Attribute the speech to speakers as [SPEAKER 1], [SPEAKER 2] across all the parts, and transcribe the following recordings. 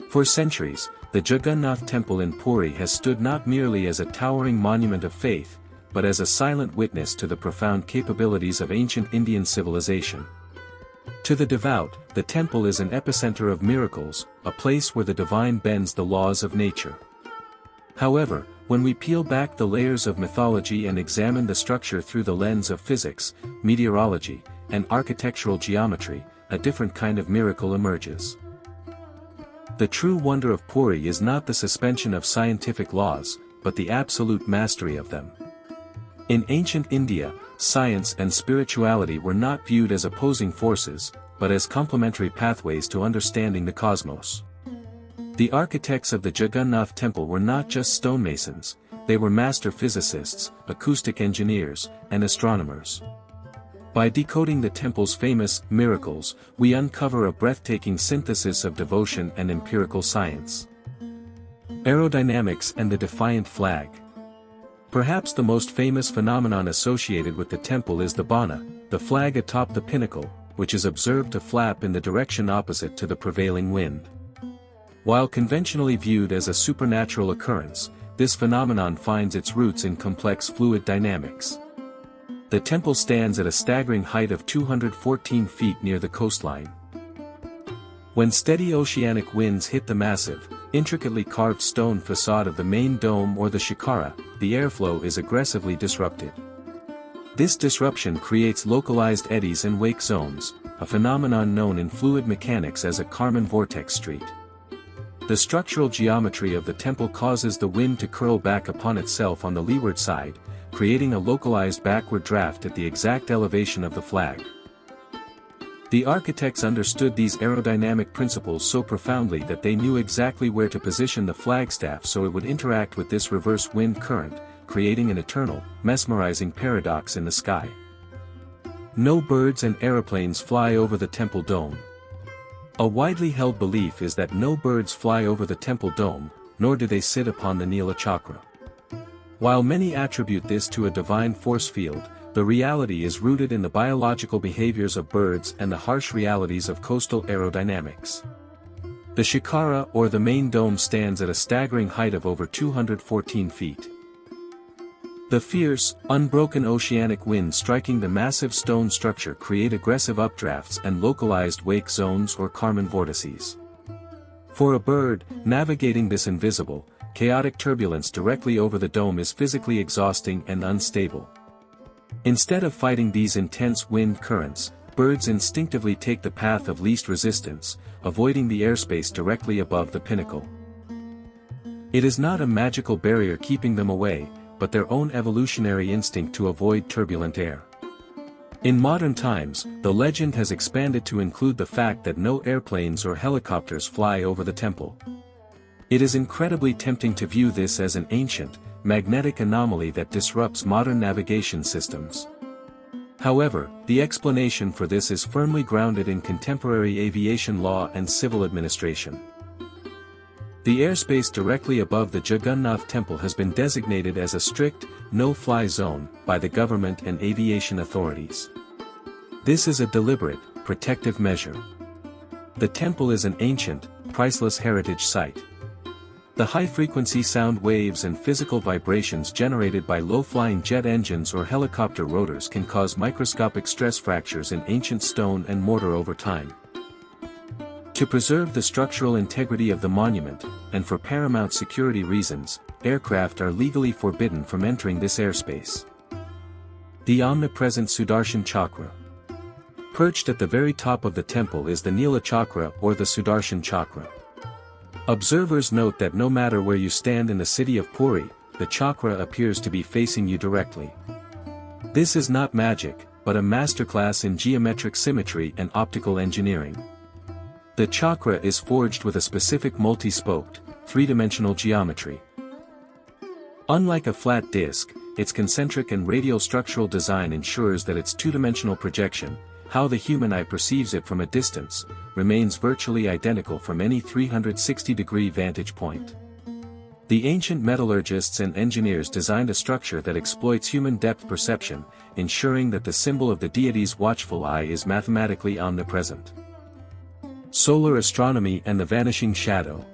[SPEAKER 1] For centuries, the Jagannath Temple in Puri has stood not merely as a towering monument of faith, but as a silent witness to the profound capabilities of ancient Indian civilization. To the devout, the temple is an epicenter of miracles, a place where the divine bends the laws of nature. However, when we peel back the layers of mythology and examine the structure through the lens of physics, meteorology, and architectural geometry, a different kind of miracle emerges. The true wonder of Puri is not the suspension of scientific laws, but the absolute mastery of them. In ancient India, science and spirituality were not viewed as opposing forces, but as complementary pathways to understanding the cosmos. The architects of the Jagannath Temple were not just stonemasons, they were master physicists, acoustic engineers, and astronomers. By decoding the temple's famous miracles, we uncover a breathtaking synthesis of devotion and empirical science. Aerodynamics and the defiant flag. Perhaps the most famous phenomenon associated with the temple is the bana, the flag atop the pinnacle, which is observed to flap in the direction opposite to the prevailing wind. While conventionally viewed as a supernatural occurrence, this phenomenon finds its roots in complex fluid dynamics. The temple stands at a staggering height of 214 feet near the coastline. When steady oceanic winds hit the massive, intricately carved stone facade of the main dome or the shikara, the airflow is aggressively disrupted. This disruption creates localized eddies and wake zones, a phenomenon known in fluid mechanics as a Kármán vortex street. The structural geometry of the temple causes the wind to curl back upon itself on the leeward side, creating a localized backward draft at the exact elevation of the flag. The architects understood these aerodynamic principles so profoundly that they knew exactly where to position the flagstaff so it would interact with this reverse wind current, creating an eternal, mesmerizing paradox in the sky. No birds and aeroplanes fly over the temple dome. A widely held belief is that no birds fly over the temple dome, nor do they sit upon the Nila chakra. While many attribute this to a divine force field, the reality is rooted in the biological behaviors of birds and the harsh realities of coastal aerodynamics. The shikara or the main dome stands at a staggering height of over 214 feet. The fierce, unbroken oceanic winds striking the massive stone structure create aggressive updrafts and localized wake zones or Kármán vortices. For a bird, navigating this invisible, chaotic turbulence directly over the dome is physically exhausting and unstable. Instead of fighting these intense wind currents, birds instinctively take the path of least resistance, avoiding the airspace directly above the pinnacle. It is not a magical barrier keeping them away, but their own evolutionary instinct to avoid turbulent air. In modern times, the legend has expanded to include the fact that no airplanes or helicopters fly over the temple. It is incredibly tempting to view this as an ancient, magnetic anomaly that disrupts modern navigation systems. However, the explanation for this is firmly grounded in contemporary aviation law and civil administration. The airspace directly above the Jagannath Temple has been designated as a strict, no-fly zone by the government and aviation authorities. This is a deliberate, protective measure. The temple is an ancient, priceless heritage site. The high-frequency sound waves and physical vibrations generated by low-flying jet engines or helicopter rotors can cause microscopic stress fractures in ancient stone and mortar over time. To preserve the structural integrity of the monument, and for paramount security reasons, aircraft are legally forbidden from entering this airspace. The omnipresent Sudarshan Chakra. Perched at the very top of the temple is the Nila Chakra or the Sudarshan Chakra. Observers note that no matter where you stand in the city of Puri, the chakra appears to be facing you directly. This is not magic, but a masterclass in geometric symmetry and optical engineering. The chakra is forged with a specific multi-spoked, three-dimensional geometry. Unlike a flat disk, its concentric and radial structural design ensures that its two-dimensional projection, how the human eye perceives it from a distance, remains virtually identical from any 360-degree vantage point. The ancient metallurgists and engineers designed a structure that exploits human depth perception, ensuring that the symbol of the deity's watchful eye is mathematically omnipresent. Solar astronomy and the vanishing shadow.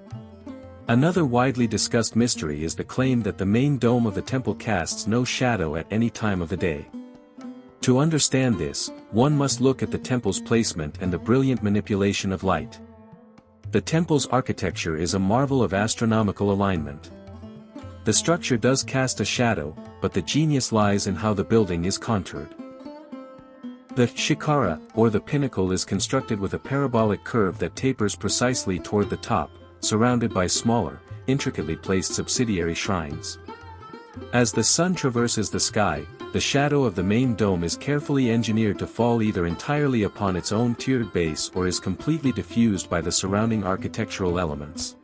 [SPEAKER 1] Another widely discussed mystery is the claim that the main dome of the temple casts no shadow at any time of the day. To understand this, one must look at the temple's placement and the brilliant manipulation of light. The temple's architecture is a marvel of astronomical alignment. The structure does cast a shadow, but the genius lies in how the building is contoured. The shikara, or the pinnacle, is constructed with a parabolic curve that tapers precisely toward the top, surrounded by smaller, intricately placed subsidiary shrines. As the sun traverses the sky, the shadow of the main dome is carefully engineered to fall either entirely upon its own tiered base or is completely diffused by the surrounding architectural elements.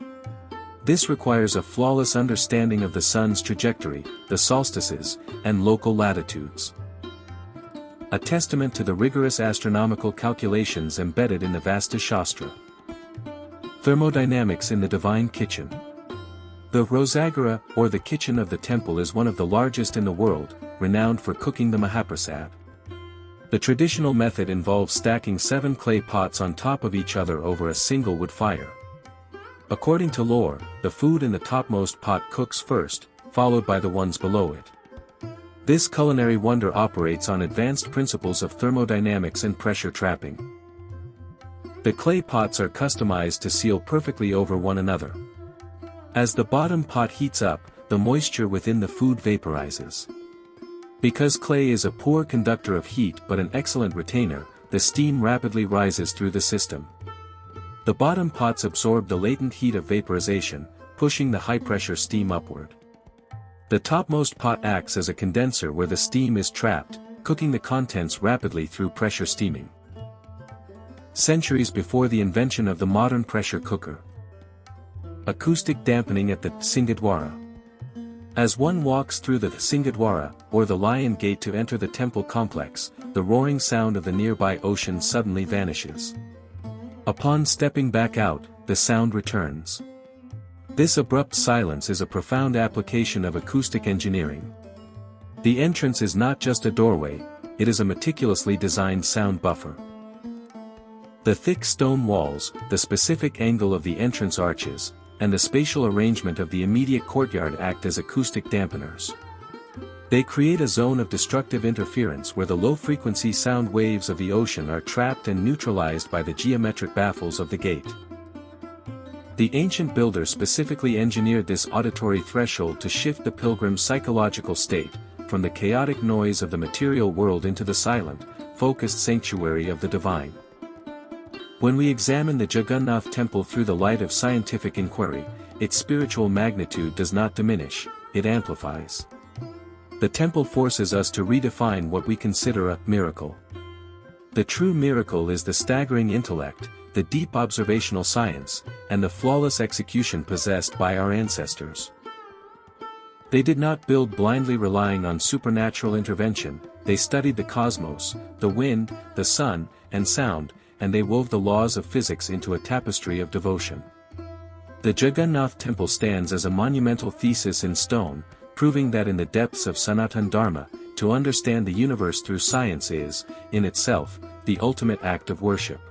[SPEAKER 1] This requires a flawless understanding of the sun's trajectory, the solstices, and local latitudes. A testament to the rigorous astronomical calculations embedded in the Vasta Shastra. Thermodynamics in the Divine Kitchen. The Rosagara, or the kitchen of the temple, is one of the largest in the world, renowned for cooking the Mahaprasad. The traditional method involves stacking 7 clay pots on top of each other over a single wood fire. According to lore, the food in the topmost pot cooks first, followed by the ones below it. This culinary wonder operates on advanced principles of thermodynamics and pressure trapping. The clay pots are customized to seal perfectly over one another. As the bottom pot heats up, the moisture within the food vaporizes. Because clay is a poor conductor of heat but an excellent retainer, the steam rapidly rises through the system. The bottom pots absorb the latent heat of vaporization, pushing the high-pressure steam upward. The topmost pot acts as a condenser where the steam is trapped, cooking the contents rapidly through pressure steaming. Centuries before the invention of the modern pressure cooker. Acoustic dampening at the Singadwara. As one walks through the Singadwara, or the Lion Gate to enter the temple complex, the roaring sound of the nearby ocean suddenly vanishes. Upon stepping back out, the sound returns. This abrupt silence is a profound application of acoustic engineering. The entrance is not just a doorway, it is a meticulously designed sound buffer. The thick stone walls, the specific angle of the entrance arches, and the spatial arrangement of the immediate courtyard act as acoustic dampeners. They create a zone of destructive interference where the low-frequency sound waves of the ocean are trapped and neutralized by the geometric baffles of the gate. The ancient builders specifically engineered this auditory threshold to shift the pilgrim's psychological state, from the chaotic noise of the material world into the silent, focused sanctuary of the divine. When we examine the Jagannath Temple through the light of scientific inquiry, its spiritual magnitude does not diminish, it amplifies. The temple forces us to redefine what we consider a miracle. The true miracle is the staggering intellect, the deep observational science, and the flawless execution possessed by our ancestors. They did not build blindly relying on supernatural intervention, they studied the cosmos, the wind, the sun, and sound, and they wove the laws of physics into a tapestry of devotion. The Jagannath Temple stands as a monumental thesis in stone, proving that in the depths of Sanatan Dharma, to understand the universe through science is, in itself, the ultimate act of worship.